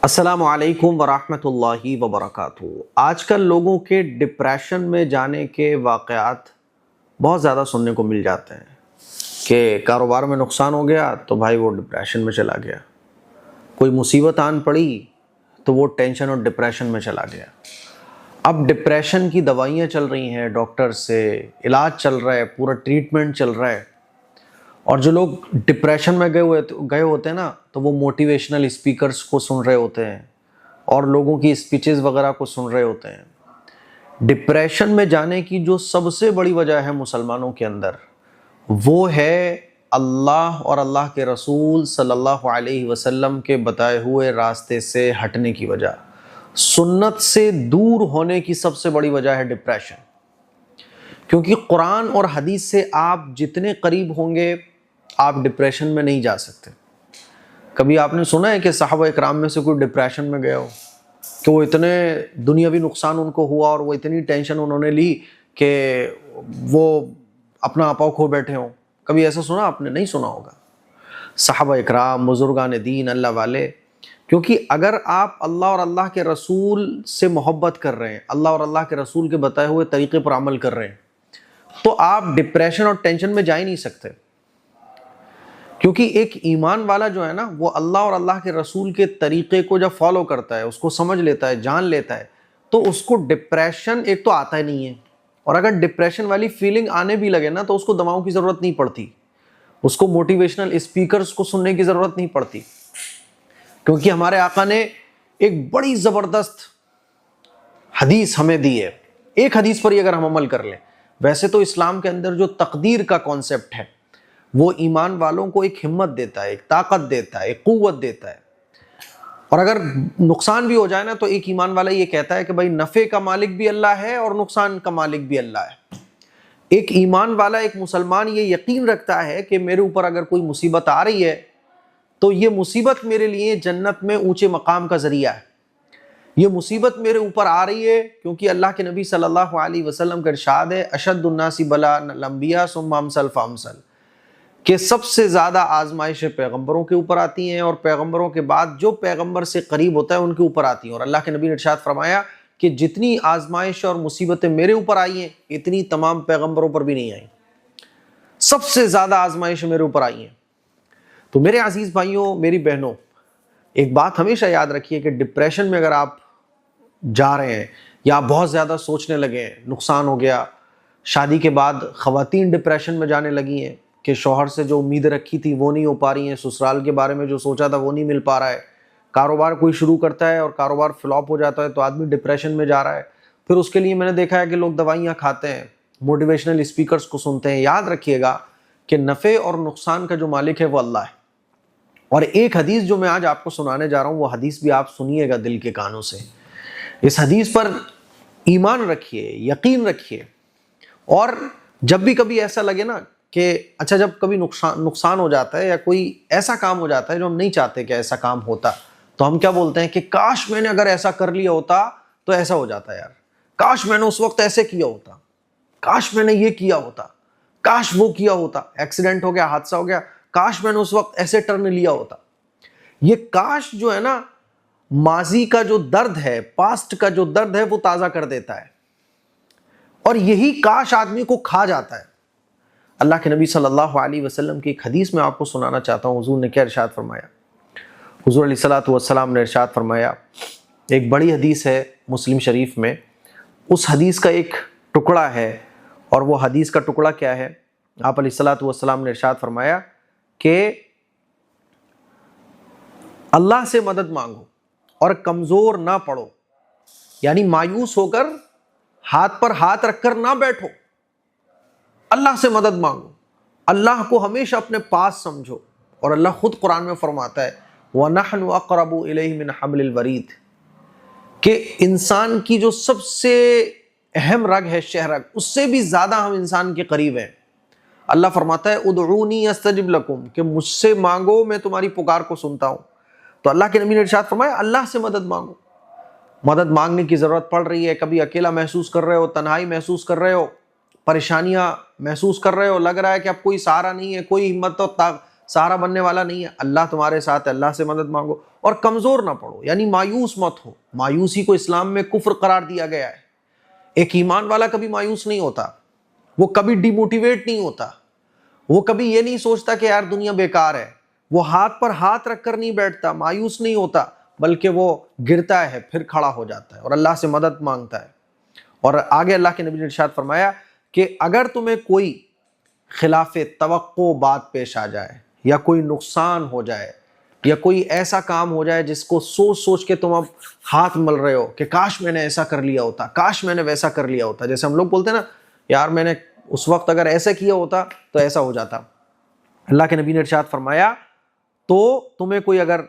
السلام علیکم ورحمۃ اللہ وبرکاتہ۔ آج کل لوگوں کے ڈپریشن میں جانے کے واقعات بہت زیادہ سننے کو مل جاتے ہیں کہ کاروبار میں نقصان ہو گیا تو بھائی وہ ڈپریشن میں چلا گیا، کوئی مصیبت آن پڑی تو وہ ٹینشن اور ڈپریشن میں چلا گیا۔ اب ڈپریشن کی دوائیاں چل رہی ہیں، ڈاکٹر سے علاج چل رہا ہے، پورا ٹریٹمنٹ چل رہا ہے، اور جو لوگ ڈپریشن میں گئے ہوتے ہیں نا تو وہ موٹیویشنل اسپیکرز کو سن رہے ہوتے ہیں اور لوگوں کی اسپیچز وغیرہ کو سن رہے ہوتے ہیں۔ ڈپریشن میں جانے کی جو سب سے بڑی وجہ ہے مسلمانوں کے اندر، وہ ہے اللہ اور اللہ کے رسول صلی اللہ علیہ وسلم کے بتائے ہوئے راستے سے ہٹنے کی وجہ، سنت سے دور ہونے کی سب سے بڑی وجہ ہے ڈپریشن۔ کیونکہ قرآن اور حدیث سے آپ جتنے قریب ہوں گے آپ ڈپریشن میں نہیں جا سکتے۔ کبھی آپ نے سنا ہے کہ صحابہ اکرام میں سے کوئی ڈپریشن میں گیا ہو کہ وہ اتنے دنیاوی نقصان ان کو ہوا اور وہ اتنی ٹینشن انہوں نے لی کہ وہ اپنا آپا کھو بیٹھے ہوں؟ کبھی ایسا سنا آپ نے؟ نہیں سنا ہوگا۔ صحابہ اکرام، بزرگان دین، اللہ والے، کیونکہ اگر آپ اللہ اور اللہ کے رسول سے محبت کر رہے ہیں، اللہ اور اللہ کے رسول کے بتائے ہوئے طریقے پر عمل کر رہے ہیں، تو آپ ڈپریشن اور ٹینشن میں جا ہی نہیں سکتے۔ کیونکہ ایک ایمان والا جو ہے نا، وہ اللہ اور اللہ کے رسول کے طریقے کو جب فالو کرتا ہے، اس کو سمجھ لیتا ہے، جان لیتا ہے، تو اس کو ڈپریشن ایک تو آتا ہی نہیں ہے، اور اگر ڈپریشن والی فیلنگ آنے بھی لگے نا تو اس کو دواؤں کی ضرورت نہیں پڑتی، اس کو موٹیویشنل اسپیکرز کو سننے کی ضرورت نہیں پڑتی، کیونکہ ہمارے آقا نے ایک بڑی زبردست حدیث ہمیں دی ہے۔ ایک حدیث پر ہی اگر ہم عمل کر لیں، ویسے تو اسلام کے اندر جو تقدیر کا کانسیپٹ ہے وہ ایمان والوں کو ایک ہمت دیتا ہے، ایک طاقت دیتا ہے، ایک قوت دیتا ہے، اور اگر نقصان بھی ہو جائے نا تو ایک ایمان والا یہ کہتا ہے کہ بھائی نفع کا مالک بھی اللہ ہے اور نقصان کا مالک بھی اللہ ہے۔ ایک ایمان والا، ایک مسلمان یہ یقین رکھتا ہے کہ میرے اوپر اگر کوئی مصیبت آ رہی ہے تو یہ مصیبت میرے لیے جنت میں اونچے مقام کا ذریعہ ہے۔ یہ مصیبت میرے اوپر آ رہی ہے کیونکہ اللہ کے نبی صلی اللہ علیہ وسلم کا ارشاد ہے، اشد الناس بلاء الانبیاء ثم امثل فامثل، کہ سب سے زیادہ آزمائشیں پیغمبروں کے اوپر آتی ہیں اور پیغمبروں کے بعد جو پیغمبر سے قریب ہوتا ہے ان کے اوپر آتی ہیں، اور اللہ کے نبی نے ارشاد فرمایا کہ جتنی آزمائش اور مصیبتیں میرے اوپر آئی ہیں اتنی تمام پیغمبروں پر بھی نہیں آئیں، سب سے زیادہ آزمائشیں میرے اوپر آئی ہیں۔ تو میرے عزیز بھائیوں، میری بہنوں، ایک بات ہمیشہ یاد رکھیے کہ ڈپریشن میں اگر آپ جا رہے ہیں یا آپ بہت زیادہ سوچنے لگے ہیں، نقصان ہو گیا، شادی کے بعد خواتین ڈپریشن میں جانے لگی ہیں کہ شوہر سے جو امیدیں رکھی تھی وہ نہیں ہو پا رہی ہیں، سسرال کے بارے میں جو سوچا تھا وہ نہیں مل پا رہا ہے، کاروبار کوئی شروع کرتا ہے اور کاروبار فلاپ ہو جاتا ہے تو آدمی ڈپریشن میں جا رہا ہے، پھر اس کے لیے میں نے دیکھا ہے کہ لوگ دوائیاں کھاتے ہیں، موٹیویشنل اسپیکرز کو سنتے ہیں۔ یاد رکھیے گا کہ نفع اور نقصان کا جو مالک ہے وہ اللہ ہے۔ اور ایک حدیث جو میں آج آپ کو سنانے جا رہا ہوں، وہ حدیث بھی آپ سنیے گا دل کے کانوں سے۔ اس حدیث پر ایمان رکھیے، یقین رکھیے، اور جب بھی کبھی ایسا لگے نا کہ اچھا، جب کبھی نقصان ہو جاتا ہے یا کوئی ایسا کام ہو جاتا ہے جو ہم نہیں چاہتے کہ ایسا کام ہوتا، تو ہم کیا بولتے ہیں کہ کاش میں نے اگر ایسا کر لیا ہوتا تو ایسا ہو جاتا یار، کاش میں نے اس وقت ایسے کیا ہوتا، کاش میں نے یہ کیا ہوتا، کاش وہ کیا ہوتا، ایکسیڈنٹ ہو گیا، حادثہ ہو گیا، کاش میں نے اس وقت ایسے ٹرن لیا ہوتا۔ یہ کاش جو ہے نا، ماضی کا جو درد ہے، پاسٹ کا جو درد ہے وہ تازہ کر دیتا ہے، اور یہی کاش آدمی کو کھا جاتا ہے۔ اللہ کے نبی صلی اللہ علیہ وسلم کی ایک حدیث میں آپ کو سنانا چاہتا ہوں، حضور نے کیا ارشاد فرمایا۔ حضور علیہ الصلوۃ والسلام نے ارشاد فرمایا، ایک بڑی حدیث ہے مسلم شریف میں، اس حدیث کا ایک ٹکڑا ہے، اور وہ حدیث کا ٹکڑا کیا ہے؟ آپ علیہ الصلوۃ والسلام نے ارشاد فرمایا کہ اللہ سے مدد مانگو اور کمزور نہ پڑو، یعنی مایوس ہو کر ہاتھ پر ہاتھ رکھ کر نہ بیٹھو، اللہ سے مدد مانگو، اللہ کو ہمیشہ اپنے پاس سمجھو، اور اللہ خود قرآن میں فرماتا ہے وَنَحْنُ أَقْرَبُ إِلَيْهِ مِنْ حَبْلِ الْوَرِيدِ، کہ انسان کی جو سب سے اہم رگ ہے شہرگ، اس سے بھی زیادہ ہم انسان کے قریب ہیں۔ اللہ فرماتا ہے ادعونی استجب لکم، کہ مجھ سے مانگو میں تمہاری پکار کو سنتا ہوں۔ تو اللہ کے نبی نے ارشاد فرمایا اللہ سے مدد مانگو۔ مدد مانگنے کی ضرورت پڑ رہی ہے، کبھی اکیلا محسوس کر رہے ہو، تنہائی محسوس کر رہے ہو، پریشانیاں محسوس کر رہے ہو، لگ رہا ہے کہ اب کوئی سہارا نہیں ہے، کوئی ہمت اور سہارا بننے والا نہیں ہے، اللہ تمہارے ساتھ ہے، اللہ سے مدد مانگو۔ اور کمزور نہ پڑو، یعنی مایوس مت ہو۔ مایوسی کو اسلام میں کفر قرار دیا گیا ہے۔ ایک ایمان والا کبھی مایوس نہیں ہوتا، وہ کبھی ڈی موٹیویٹ نہیں ہوتا، وہ کبھی یہ نہیں سوچتا کہ یار دنیا بیکار ہے، وہ ہاتھ پر ہاتھ رکھ کر نہیں بیٹھتا، مایوس نہیں ہوتا، بلکہ وہ گرتا ہے پھر کھڑا ہو جاتا ہے اور اللہ سے مدد مانگتا ہے۔ اور آگے اللہ کے نبی نے ارشاد فرمایا کہ اگر تمہیں کوئی خلاف توقع بات پیش آ جائے یا کوئی نقصان ہو جائے یا کوئی ایسا کام ہو جائے جس کو سوچ سوچ کے تم اب ہاتھ مل رہے ہو کہ کاش میں نے ایسا کر لیا ہوتا، کاش میں نے ویسا کر لیا ہوتا، جیسے ہم لوگ بولتے ہیں نا یار میں نے اس وقت اگر ایسا کیا ہوتا تو ایسا ہو جاتا، اللہ کے نبی نے ارشاد فرمایا تو تمہیں کوئی اگر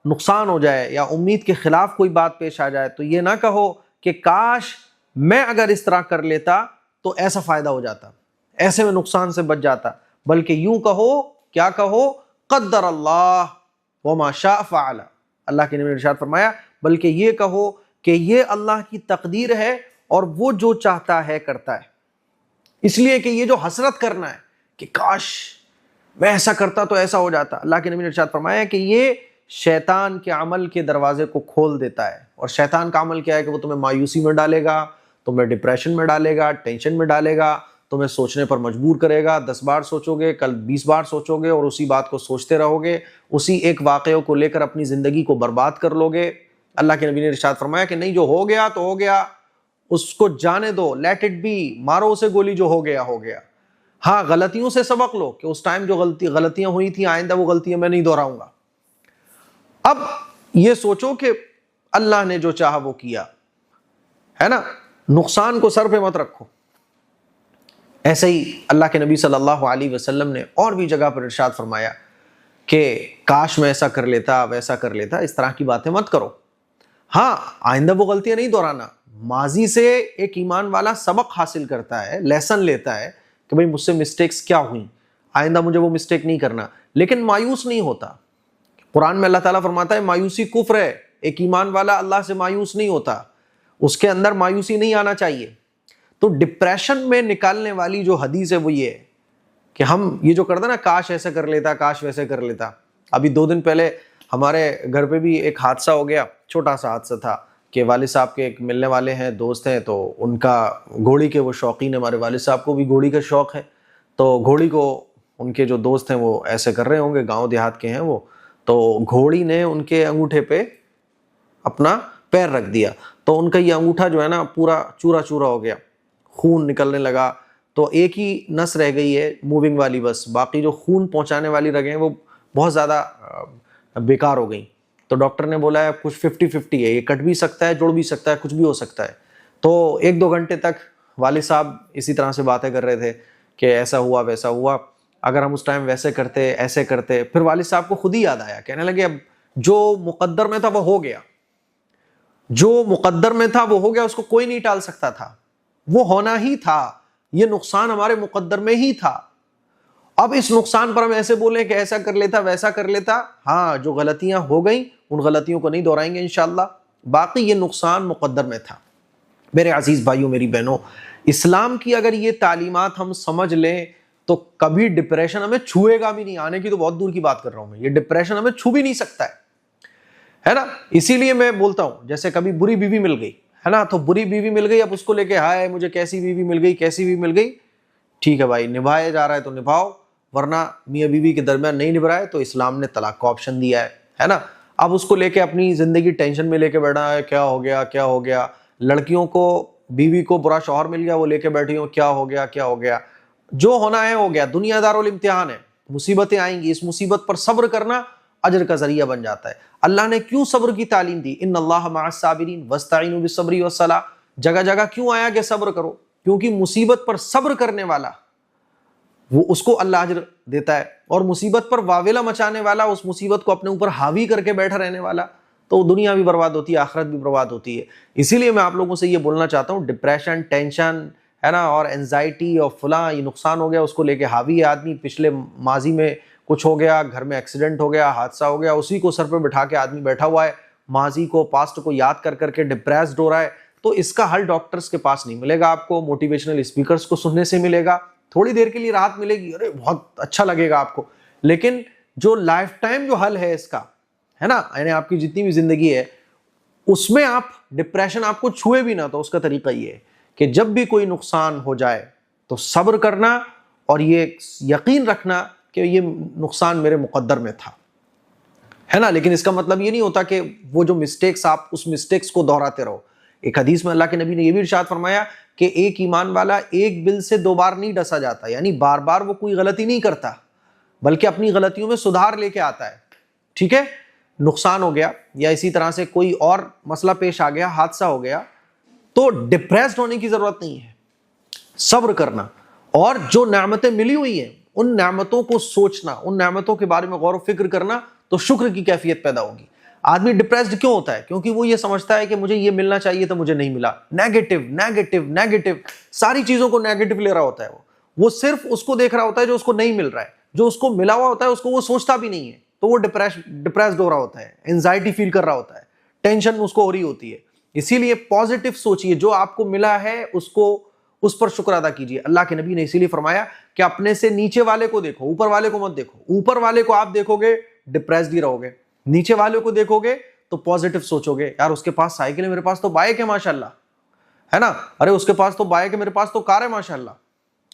نقصان ہو جائے یا امید کے خلاف کوئی بات پیش آ جائے تو یہ نہ کہو کہ کاش میں اگر اس طرح کر لیتا تو ایسا فائدہ ہو جاتا، ایسے میں نقصان سے بچ جاتا، بلکہ یوں کہو، کیا کہو؟ قدر اللہ وما شاء فعل۔ اللہ کے نبی نے ارشاد فرمایا بلکہ یہ کہو کہ یہ اللہ کی تقدیر ہے اور وہ جو چاہتا ہے کرتا ہے۔ اس لیے کہ یہ جو حسرت کرنا ہے کہ کاش میں ایسا کرتا تو ایسا ہو جاتا، اللہ کے نبی نے ارشاد فرمایا کہ یہ شیطان کے عمل کے دروازے کو کھول دیتا ہے۔ اور شیطان کا عمل کیا ہے کہ وہ تمہیں مایوسی میں ڈالے گا، تمہیں ڈپریشن میں ڈالے گا، ٹینشن میں ڈالے گا، تمہیں سوچنے پر مجبور کرے گا، 10 بار سوچو گے، کل 20 بار سوچو گے اور اسی بات کو سوچتے رہو گے، اسی ایک واقعے کو لے کر اپنی زندگی کو برباد کر لو گے۔ اللہ کے نبی نے ارشاد فرمایا کہ نہیں، جو ہو گیا تو ہو گیا، اس کو جانے دو، لیٹ اٹ بی، مارو اسے گولی، جو ہو گیا ہو گیا۔ ہاں غلطیوں سے سبق لو کہ اس ٹائم جو غلطیاں ہوئی تھیں آئندہ وہ غلطیاں میں نہیں دہراؤں گا۔ اب یہ سوچو کہ اللہ نے جو چاہا وہ کیا ہے نا، نقصان کو سر پہ مت رکھو۔ ایسے ہی اللہ کے نبی صلی اللہ علیہ وسلم نے اور بھی جگہ پر ارشاد فرمایا کہ کاش میں ایسا کر لیتا، ویسا کر لیتا، اس طرح کی باتیں مت کرو۔ ہاں آئندہ وہ غلطیاں نہیں دہرانا۔ ماضی سے ایک ایمان والا سبق حاصل کرتا ہے، لیسن لیتا ہے کہ بھئی مجھ سے مسٹیکس کیا ہوئیں، آئندہ مجھے وہ مسٹیک نہیں کرنا، لیکن مایوس نہیں ہوتا۔ قرآن میں اللہ تعالیٰ فرماتا ہے مایوسی کفر ہے، ایک ایمان والا اللہ سے مایوس نہیں ہوتا، اس کے اندر مایوسی نہیں آنا چاہیے۔ تو ڈپریشن میں نکالنے والی جو حدیث ہے وہ یہ ہے کہ ہم یہ جو کرتے نا کاش ایسا کر لیتا، کاش ویسے کر لیتا۔ ابھی 2 دن پہلے ہمارے گھر پہ بھی ایک حادثہ ہو گیا، چھوٹا سا حادثہ تھا کہ والد صاحب کے ایک ملنے والے ہیں، دوست ہیں، تو ان کا گھوڑی کے وہ شوقین ہیں، ہمارے والد صاحب کو بھی گھوڑی کا شوق ہے، تو گھوڑی کو ان کے جو دوست ہیں وہ ایسے کر رہے ہوں گے، گاؤں دیہات کے ہیں وہ، تو گھوڑی نے ان کے انگوٹھے پہ اپنا پیر رکھ دیا، تو ان کا یہ انگوٹھا جو ہے نا پورا چورا چورا ہو گیا، خون نکلنے لگا، تو ایک ہی نس رہ گئی ہے موونگ والی، بس باقی جو خون پہنچانے والی رگیں وہ بہت زیادہ بیکار ہو گئیں۔ تو ڈاکٹر نے بولا ہے کچھ 50-50 ہے، یہ کٹ بھی سکتا ہے، جوڑ بھی سکتا ہے، کچھ بھی ہو سکتا ہے۔ تو 1-2 گھنٹے تک والد صاحب اسی طرح سے باتیں کر رہے تھے کہ ایسا ہوا ویسا ہوا، اگر ہم اس ٹائم ویسے کرتے ایسے کرتے۔ پھر والد صاحب کو خود ہی یاد آیا، کہنے لگے اب جو مقدر میں تھا وہ ہو گیا، جو مقدر میں تھا وہ ہو گیا، اس کو کوئی نہیں ٹال سکتا تھا، وہ ہونا ہی تھا، یہ نقصان ہمارے مقدر میں ہی تھا۔ اب اس نقصان پر ہم ایسے بولیں کہ ایسا کر لیتا ویسا کر لیتا، ہاں جو غلطیاں ہو گئیں ان غلطیوں کو نہیں دہرائیں گے انشاءاللہ، باقی یہ نقصان مقدر میں تھا۔ میرے عزیز بھائیوں، میری بہنوں، اسلام کی اگر یہ تعلیمات ہم سمجھ لیں تو کبھی ڈپریشن ہمیں چھوئے گا بھی نہیں، آنے کی تو بہت دور کی بات کر رہا ہوں میں، یہ ڈپریشن ہمیں چھو بھی نہیں سکتا ہے نا۔ اسی لیے میں بولتا ہوں جیسے کبھی بری بیوی مل گئی ہے نا، تو بری بیوی مل گئی، اب اس کو لے کے ہائے مجھے کیسی بیوی مل گئی، کیسی بیوی مل گئی، ٹھیک ہے بھائی نبھایا جا رہا ہے تو نبھاؤ، ورنہ میاں بیوی کے درمیان نہیں نبھ رہا ہے تو اسلام نے طلاق کا آپشن دیا ہے نا۔ اب اس کو لے کے اپنی زندگی ٹینشن میں لے کے بیٹھا ہے، کیا ہو گیا کیا ہو گیا، لڑکیوں کو بیوی کو برا شوہر مل گیا وہ لے کے بیٹھی ہوں، کیا ہو گیا کیا ہو گیا، جو ہونا ہے ہو گیا، دنیا دارالامتحان ہے، مصیبتیں آئیں گی، اس مصیبت پر صبر کرنا اجر کا ذریعہ بن جاتا ہے۔ اللہ نے کیوں صبر کی تعلیم دی، ان اللہ مع الصابرین واستعینوا بالصبر والصلاۃ، جگہ جگہ کیوں آیا کہ صبر کرو، کیونکہ مصیبت پر صبر کرنے والا وہ اس کو اللہ اجر دیتا ہے، اور مصیبت پر واویلا مچانے والا، اس مصیبت کو اپنے اوپر حاوی کر کے بیٹھا رہنے والا، تو دنیا بھی برباد ہوتی ہے، آخرت بھی برباد ہوتی ہے۔ اسی لیے میں آپ لوگوں سے یہ بولنا چاہتا ہوں، ڈپریشن، ٹینشن ہے نا، اور اینزائٹی اور فلاں یہ نقصان ہو گیا اس کو لے کے حاوی ہے آدمی، پچھلے ماضی میں کچھ ہو گیا، گھر میں ایکسیڈنٹ ہو گیا، حادثہ ہو گیا، اسی کو سر پہ بٹھا کے آدمی بیٹھا ہوا ہے، ماضی کو پاسٹ کو یاد کر کر کے ڈپریسڈ ہو رہا ہے۔ تو اس کا حل ڈاکٹرز کے پاس نہیں ملے گا آپ کو، موٹیویشنل اسپیکرز کو سننے سے ملے گا، تھوڑی دیر کے لیے راحت ملے گی، ارے بہت اچھا لگے گا آپ کو، لیکن جو لائف ٹائم جو حل ہے اس کا ہے نا, یعنی آپ کی جتنی بھی زندگی ہے اس میں آپ ڈپریشن آپ کو چھوئے بھی نہ, تو اس کا طریقہ یہ ہے کہ جب بھی کوئی نقصان ہو جائے تو صبر کرنا اور یہ یقین رکھنا کہ یہ نقصان میرے مقدر میں تھا, ہے نا. لیکن اس کا مطلب یہ نہیں ہوتا کہ وہ جو مسٹیکس آپ اس مسٹیکس کو دہراتے رہو. ایک حدیث میں اللہ کے نبی نے یہ بھی ارشاد فرمایا کہ ایک ایمان والا ایک بل سے 2 بار نہیں ڈسا جاتا, یعنی بار بار وہ کوئی غلطی نہیں کرتا بلکہ اپنی غلطیوں میں سدھار لے کے آتا ہے. ٹھیک ہے, نقصان ہو گیا یا اسی طرح سے کوئی اور مسئلہ پیش آ گیا, حادثہ ہو گیا, تو ڈپریسڈ ہونے کی ضرورت نہیں ہے, صبر کرنا اور جو نعمتیں ملی ہوئی ہیں ان نعمتوں کو سوچنا, ان نعمتوں کے بارے میں غور و فکر کرنا, تو شکر کی کیفیت پیدا ہوگی. آدمی ڈپریسڈ کیوں ہوتا ہے؟ کیونکہ وہ یہ سمجھتا ہے کہ مجھے یہ ملنا چاہیے تو مجھے نہیں ملا. نیگیٹو نیگیٹو نیگیٹو, ساری چیزوں کو نیگیٹو لے رہا ہوتا ہے. وہ صرف اس کو دیکھ رہا ہوتا ہے جو اس کو نہیں مل رہا ہے, جو اس کو ملا ہوا ہوتا ہے اس کو وہ سوچتا بھی نہیں ہے, تو وہ ڈپریسڈ ہو رہا ہوتا ہے, اینزائٹی فیل کر رہا ہوتا ہے, ٹینشن اس کو ہو رہی ہوتی ہے. اسی لیے پازیٹیو سوچئے, جو آپ کو ملا ہے اس پر شکر ادا کیجیے. اللہ کے نبی نے اسی لیے فرمایا کہ اپنے سے نیچے والے کو دیکھو, اوپر والے کو مت دیکھو. اوپر والے کو آپ دیکھو گے ڈپریسڈ ہی رہو گے, نیچے والے کو دیکھو گے تو پازیٹیو سوچو گے, یار اس کے پاس سائیکل ہے, میرے پاس تو بائک ہے ماشاءاللہ, ہے نا, ارے اس کے پاس تو بائک ہے, میرے پاس تو کار ہے ماشاءاللہ.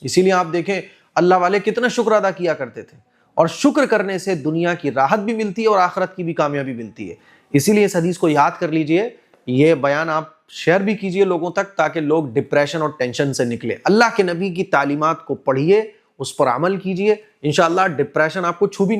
اسی لیے آپ دیکھیں اللہ والے کتنا شکر ادا کیا کرتے تھے, اور شکر کرنے سے دنیا کی راحت بھی ملتی ہے اور آخرت کی بھی کامیابی ملتی ہے. اسی لیے اس حدیث کو یاد کر لیجئے, یہ بیان آپ شیئر بھی کیجئے لوگوں تک تاکہ لوگ ڈپریشن اور ٹینشن سے نکلے. اللہ کے نبی کی تعلیمات کو پڑھیے, اس پر عمل کیجئے, انشاءاللہ ڈپریشن آپ کو چھو بھی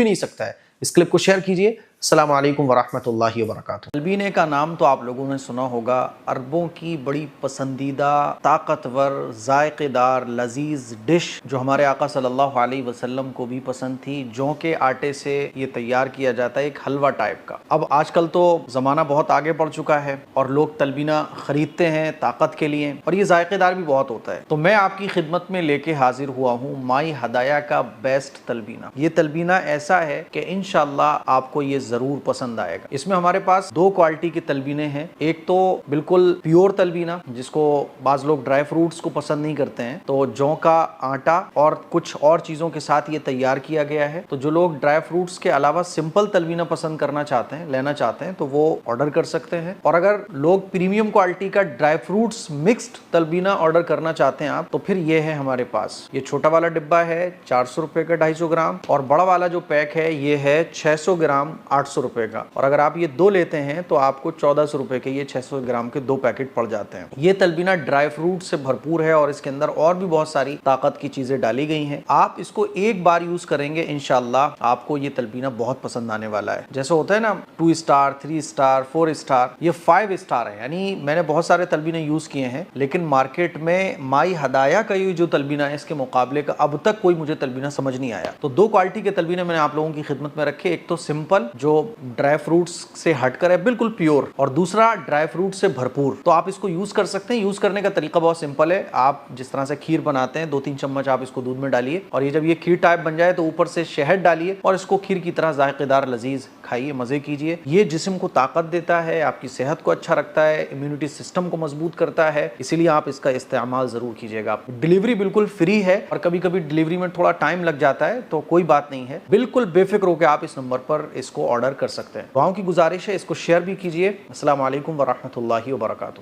نہیں سکتا ہے. اس کلپ کو شیئر کیجئے. السلام علیکم ورحمۃ اللہ وبرکاتہ. تلبینے کا نام تو آپ لوگوں نے سنا ہوگا, عربوں کی بڑی پسندیدہ, طاقتور, ذائقے دار, لذیذ ڈش جو ہمارے آقا صلی اللہ علیہ وسلم کو بھی پسند تھی. جوں کے آٹے سے یہ تیار کیا جاتا ہے, ایک حلوہ ٹائپ کا. اب آج کل تو زمانہ بہت آگے بڑھ چکا ہے اور لوگ تلبینہ خریدتے ہیں طاقت کے لیے, اور یہ ذائقے دار بھی بہت ہوتا ہے. تو میں آپ کی خدمت میں لے کے حاضر ہوا ہوں مائی ہدایہ کا بیسٹ تلبینہ. یہ تلبینہ ایسا ہے کہ انشاءاللہ آپ کو یہ ضرور پسند آئے گا. اس میں ہمارے پاس 2 کوالٹی کے تلبینے ہیں. ایک تو بالکل پیور تلبینہ, جس کو بعض لوگ ڈرائی فروٹس کو پسند نہیں کرتے ہیں, تو جوں کا آٹا اور کچھ اور چیزوں کے ساتھ یہ تیار کیا گیا ہے. تو جو لوگ ڈرائی فروٹس کے علاوہ سمپل تلبینہ پسند کرنا چاہتے ہیں, لینا چاہتے ہیں, تو وہ آرڈر کر سکتے ہیں. اور اگر لوگ پریمیم کوالٹی کا ڈرائی فروٹس مکسڈ تلبینہ آرڈر کرنا چاہتے ہیں آپ, تو پھر یہ ہے ہمارے پاس. یہ چھوٹا والا ڈبہ ہے 400 روپے کا 250 گرام, اور بڑا والا جو پیک ہے یہ ہے 600 گرام 800 روپے کا. اور اگر آپ یہ 2 لیتے ہیں تو آپ کو 1400 روپے کے یہ 600 گرام کے 2 پیکٹ پڑ جاتے ہیں. یہ تلبینہ ڈرائی فروٹ سے بھرپور ہے اور اس کے اندر اور بھی بہت ساری طاقت کی چیزیں ڈالی گئی ہیں. آپ اس کو ایک بار یوز کریں گے انشاءاللہ آپ کو یہ تلبینہ بہت پسند آنے والا ہے. جیسے ہوتا ہے نا 2 اسٹار 3 اسٹار 4 اسٹار, یہ 5 اسٹار ہے. یعنی میں نے بہت سارے تلبینے یوز کیے ہیں, لیکن مارکیٹ میں مائی ہدایہ کا یہ جو تلبینہ ہے اس کے مقابلے کا اب تک کوئی مجھے تلبینہ سمجھ نہیں آیا. تو 2 کوالٹی کے تلبینے میں نے آپ لوگوں کی خدمت میں رکھے. ایک تو سمپل جو ڈرائی فروٹس سے ہٹ کر ہے, بالکل پیور, اور دوسرا ڈرائی فروٹ سے بھرپور. تو آپ اس کو یوز کر سکتے ہیں. یوز کرنے کا طریقہ بہت سمپل ہے. آپ جس طرح سے کھیر بناتے ہیں 2-3 چمچ آپ اس کو دودھ میں ڈالیے, اور یہ جب یہ کھیر ٹائپ بن جائے تو اوپر سے شہد ڈالیے اور اس کو کھیر کی طرح ذائقے دار لذیذ کھائیے, مزے کیجیے. یہ جسم کو طاقت دیتا ہے, آپ کی صحت کو اچھا رکھتا ہے, امیونٹی سسٹم کو مضبوط کرتا ہے. اسی لیے آپ اس کا استعمال ضرور کیجیے گا. ڈیلیوری بالکل فری ہے, اور کبھی کبھی ڈیلیوری میں تھوڑا ٹائم لگ جاتا ہے, تو کوئی بات نہیں ہے, بالکل بے فکر ہو کے آپ اس نمبر پر اس کو آرڈر کر سکتے ہیں. دعاؤں کی گزارش ہے اس کو شیئر بھی کیجیے. السلام علیکم ورحمۃ اللہ وبرکاتہ.